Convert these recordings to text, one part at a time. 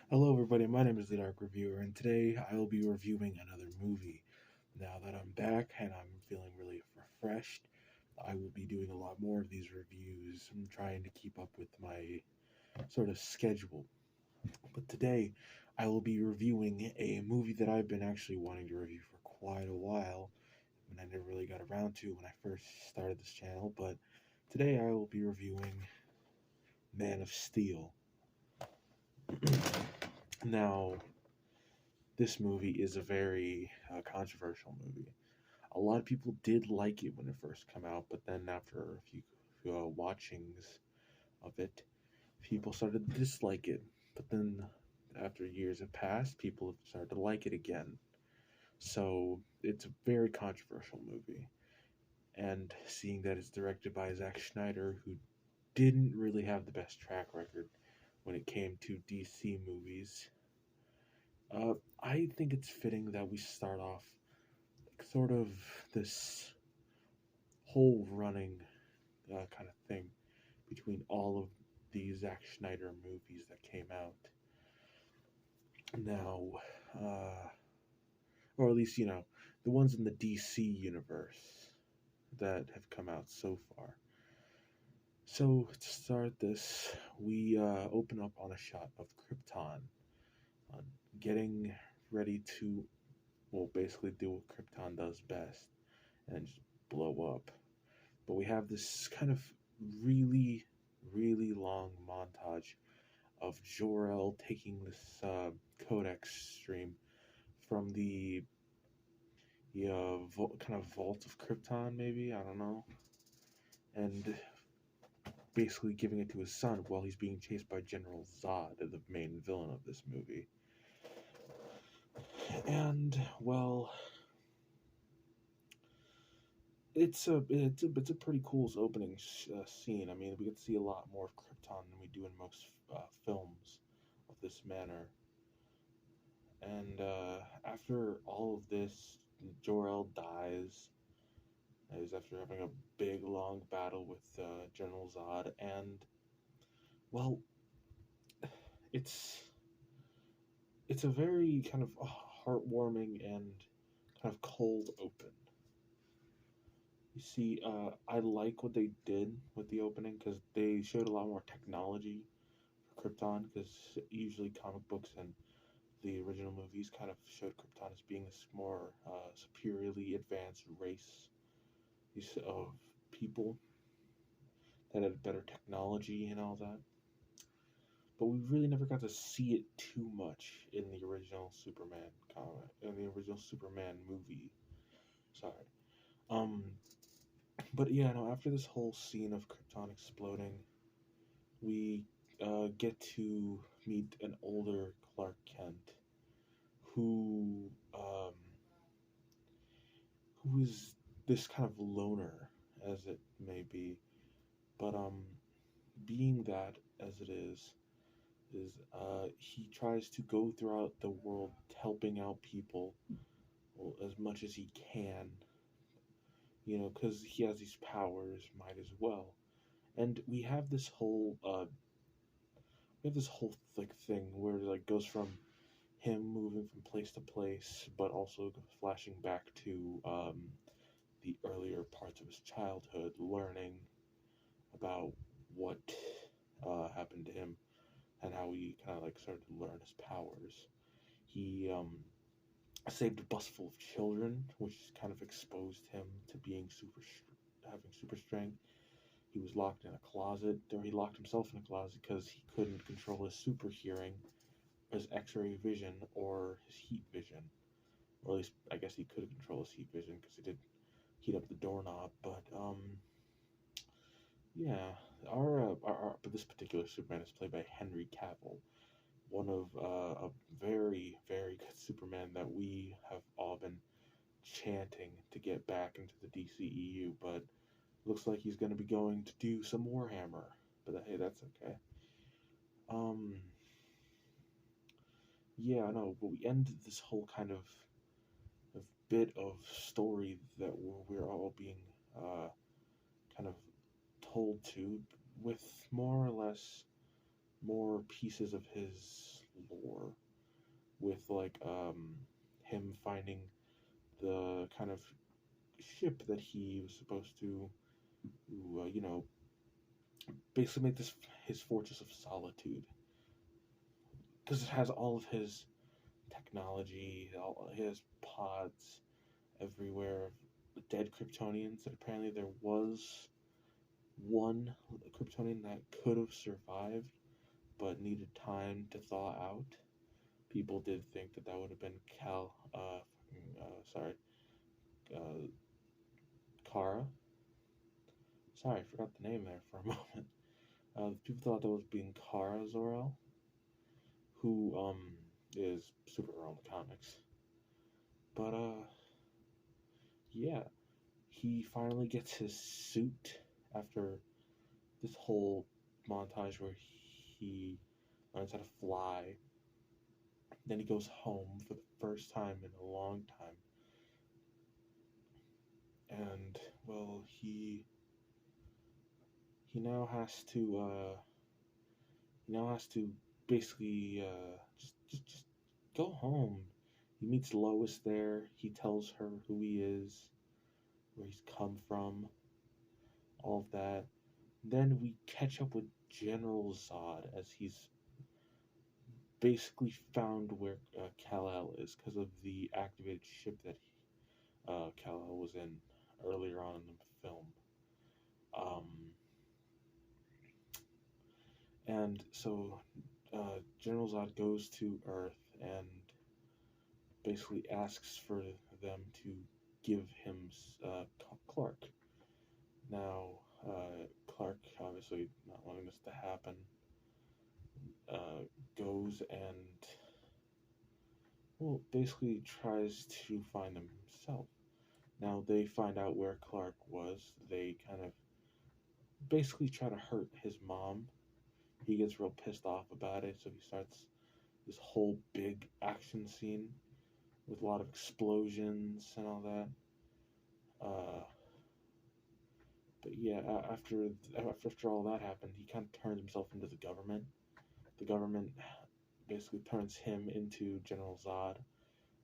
Hello, everybody. My name is the Dark Reviewer, and today I will be reviewing another movie. Now that I'm back and I'm feeling really refreshed, I will be doing a lot more of these reviews. I'm trying to keep up with my sort of schedule. But today I will be reviewing a movie that I've been actually wanting to review for quite a while, and I never really got around to when I first started this channel. But today I will be reviewing Man of Steel. Now, this movie is a very controversial movie. A lot of people did like it when it first came out, but then after a few watchings of it, people started to dislike it. But then after years have passed, people have started to like it again. So it's a very controversial movie. And seeing that it's directed by Zack Snyder, who didn't really have the best track record when it came to DC movies, I think it's fitting that we start off sort of this whole running kind of thing between all of these Zack Snyder movies that came out. Now, uh, or at least, the ones in the DC universe that have come out so far. So, to start this, we open up on a shot of Krypton getting ready to, well, basically do what Krypton does best and just blow up. But we have this kind of really, really long montage of Jor-El taking this codex stream from the kind of vault of Krypton, maybe, I don't know, and basically giving it to his son while he's being chased by General Zod, the main villain of this movie. And well, it's a pretty cool opening scene. I mean, we get to see a lot more of Krypton than we do in most films of this manner. And after all of this, Jor-El dies. He's after having a big, long battle with General Zod, and well, it's it's a very kind of heartwarming and kind of cold open. You see, I like what they did with the opening because they showed a lot more technology for Krypton. Because usually comic books and the original movies kind of showed Krypton as being this more superiorly advanced race of people that had better technology and all that. But we really never got to see it too much in the original Superman comic, in the original Superman movie. Sorry. Um, but yeah, no. After this whole scene of Krypton exploding, we get to meet an older Clark Kent, who who is this kind of loner, as it may be, but being that as it is he tries to go throughout the world helping out people, well, as much as he can, because he has these powers, might as well. And we have this whole like thing where it like goes from him moving from place to place, but also flashing back to the earlier parts of his childhood, learning about what happened to him and how he kind of like started to learn his powers. He saved a bus full of children, which kind of exposed him to being having super strength. He was locked in a closet, or he locked himself in a closet because he couldn't control his super hearing, his X-ray vision, or his heat vision. Or at least I guess he could control his heat vision because he did heat up the doorknob. But yeah, but this particular Superman is played by Henry Cavill, one of a very, very good Superman that we have all been chanting to get back into the DCEU, but looks like he's going to be going to do some Warhammer. But hey, that's okay. Um, yeah, no, but we end this whole kind of bit of story that we're all being kind of told to with more or less more pieces of his lore with like him finding the kind of ship that he was supposed to basically make this his fortress of solitude because it has all of his technology, all his pods everywhere, dead Kryptonians. And apparently there was one Kryptonian that could have survived, but needed time to thaw out. People did think that that would have been uh, Kara. Sorry, I forgot the name there for a moment. People thought that was being Kara Zor-El, who is Supergirl in the comics. But yeah, he finally gets his suit after this whole montage where he learns how to fly. Then he goes home for the first time in a long time, and well, he now has to basically just go home. He meets Lois there. He tells her who he is, where he's come from, all of that. Then we catch up with General Zod as he's basically found where Kal-El is because of the activated ship that Kal-El was in earlier on in the film. And so General Zod goes to Earth and basically asks for them to give him Clark. Now, Clark, obviously not wanting this to happen, goes and, well, basically tries to find him himself. Now, they find out where Clark was. They kind of basically try to hurt his mom. He gets real pissed off about it, so he starts this whole big action scene with a lot of explosions and all that. But yeah, after all that happened, he kind of turns himself into the government. The government basically turns him into General Zod.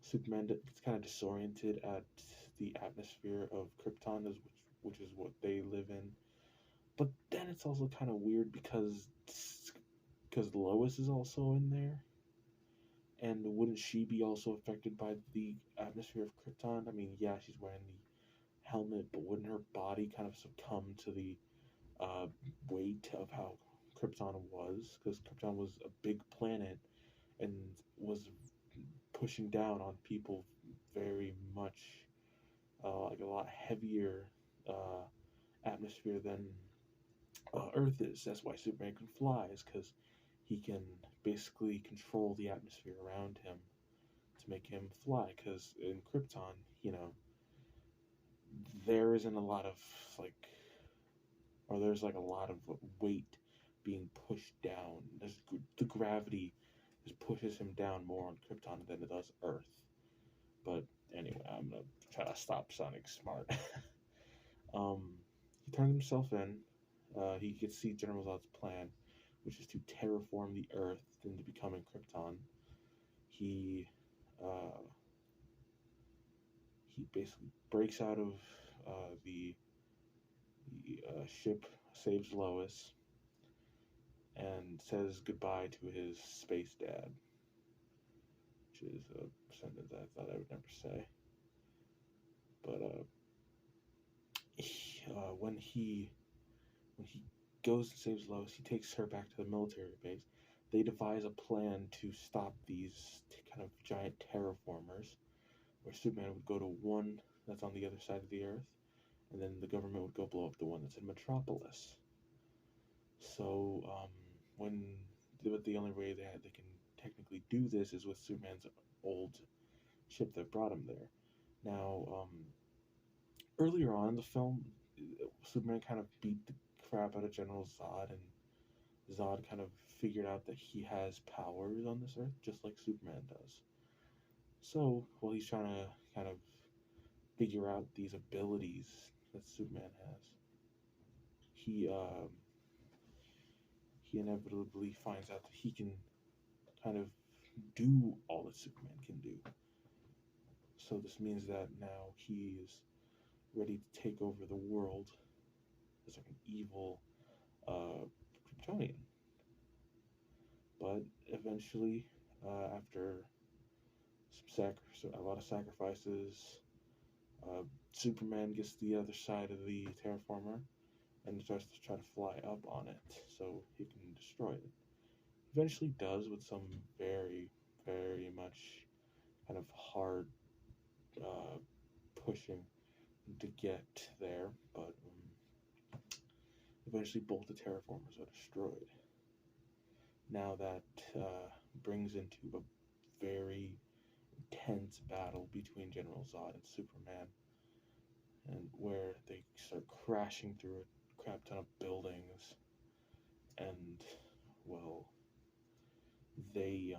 Superman gets kind of disoriented at the atmosphere of Krypton, which is what they live in. But then it's also kind of weird because Lois is also in there, and wouldn't she be also affected by the atmosphere of Krypton? I mean, yeah, she's wearing the helmet, but wouldn't her body kind of succumb to the uh, weight of how Krypton was? Because Krypton was a big planet and was pushing down on people very much, like a lot heavier uh, atmosphere than Earth is. That's why Superman can fly, is because he can basically control the atmosphere around him to make him fly. Because in Krypton, there isn't a lot of like, or there's like a lot of weight being pushed down. The gravity just pushes him down more on Krypton than it does Earth. But anyway, I'm gonna try to stop sounding smart. um, he turns himself in. He gets to see General Zod's plan, which is to terraform the Earth into becoming Krypton. He uh, he basically breaks out of the ship, saves Lois, and says goodbye to his space dad, which is a sentence I thought I would never say. But when he goes and saves Lois, he takes her back to the military base. They devise a plan to stop these kind of giant terraformers, where Superman would go to one that's on the other side of the Earth, and then the government would go blow up the one that's in Metropolis. So, when the only way they can technically do this is with Superman's old ship that brought him there. Now, earlier on in the film, Superman kind of beat the crap out of General Zod, and Zod kind of figured out that he has powers on this Earth, just like Superman does. So, while he's trying to kind of figure out these abilities that Superman has, he inevitably finds out that he can kind of do all that Superman can do. So this means that now he is ready to take over the world as like an evil Kryptonian. But eventually, after a lot of sacrifices, Superman gets to the other side of the terraformer and starts to try to fly up on it so he can destroy it. Eventually does with some very, very much kind of hard uh, pushing to get there, but eventually both the terraformers are destroyed. Now that brings into a very intense battle between General Zod and Superman, and where they start crashing through a crap ton of buildings, and well, they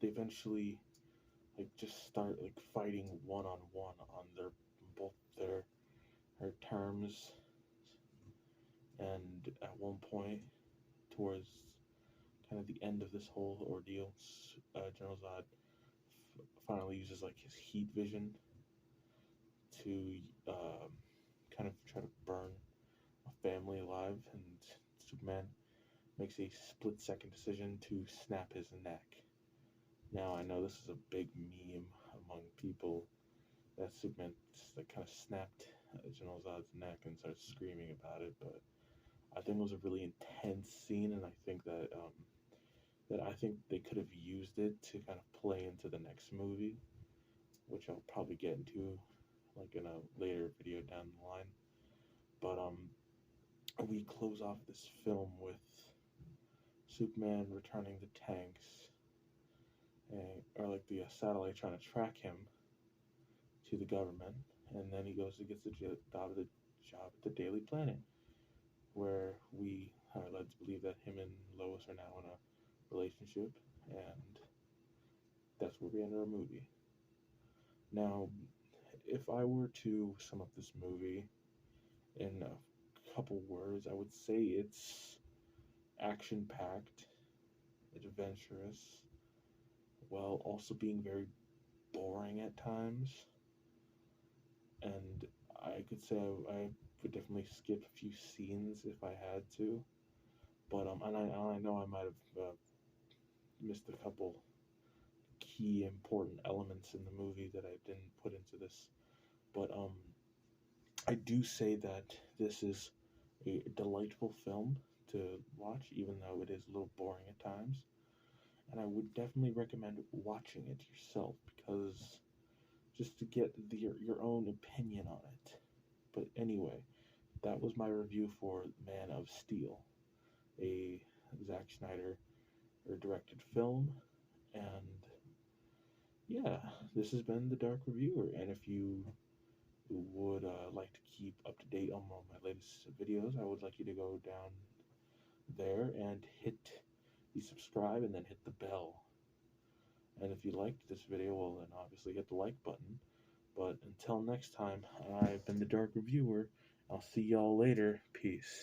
they eventually like just start like fighting one on their both their terms, and at one point towards kind of the end of this whole ordeal, General Zod finally uses like his heat vision to kind of try to burn a family alive, and Superman makes a split-second decision to snap his neck. Now I know this is a big meme among people that Superman that kind of snapped General Zod's neck and started screaming about it, but I think it was a really intense scene, and I think they could have used it to kind of play into the next movie, which I'll probably get into like in a later video down the line. But we close off this film with Superman returning the tanks, or like the satellite trying to track him to the government, and then he goes and gets the job at the Daily Planet, where we are led to believe that him and Lois are now in a relationship, and that's where we end our movie. Now, if I were to sum up this movie in a couple words, I would say it's action packed, adventurous, while also being very boring at times. And I could say I would definitely skip a few scenes if I had to. But and I know I might have missed a couple key important elements in the movie that I didn't put into this. But I do say that this is a delightful film to watch, even though it is a little boring at times. And I would definitely recommend watching it yourself, because just to get your own opinion on it. But anyway, that was my review for Man of Steel, a Zack Snyder directed film. And yeah, this has been the Dark Reviewer. And if you would like to keep up to date on all my latest videos, I would like you to go down there and hit the subscribe and then hit the bell. And if you liked this video, well, then obviously hit the like button. But until next time, I've been the Dark Reviewer. I'll see y'all later. Peace.